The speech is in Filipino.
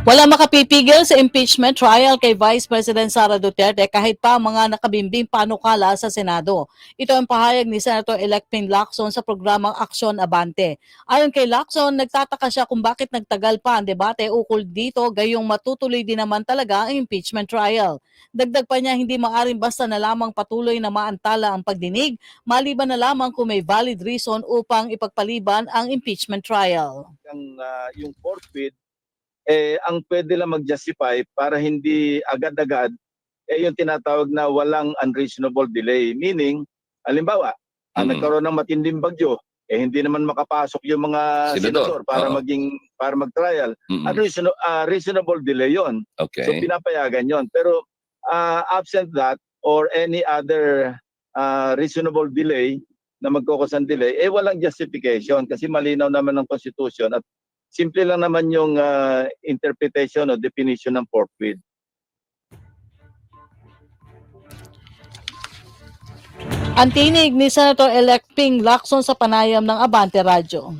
Wala makapipigil sa impeachment trial kay Vice President Sara Duterte kahit pa mga nakabimbing panukala sa Senado. Ito ang pahayag ni Senator-elect Ping Lacson sa programang Aksyon Abante. Ayon kay Lacson, nagtataka siya kung bakit nagtagal pa ang debate ukol dito gayong matutuloy din naman talaga ang impeachment trial. Dagdag pa niya, hindi maaring basta na lamang patuloy na maantala ang pagdinig, maliban na lamang kung may valid reason upang ipagpaliban ang impeachment trial. Yung forfeit, ang pwede lang mag-justify para hindi agad-agad, yung tinatawag na walang unreasonable delay. Meaning, halimbawa, nagkaroon ng matinding bagyo, hindi naman makapasok yung mga senador para para mag-trial. Reasonable delay yon. Okay. So pinapayagan yon. Pero absent that or any other reasonable delay na magkukos ng delay, walang justification kasi malinaw naman ng Constitution at simple lang naman yung interpretation o definition ng forfeit. Ang tinig ni Senator-elect Ping Lacson sa panayam ng Abante Radyo.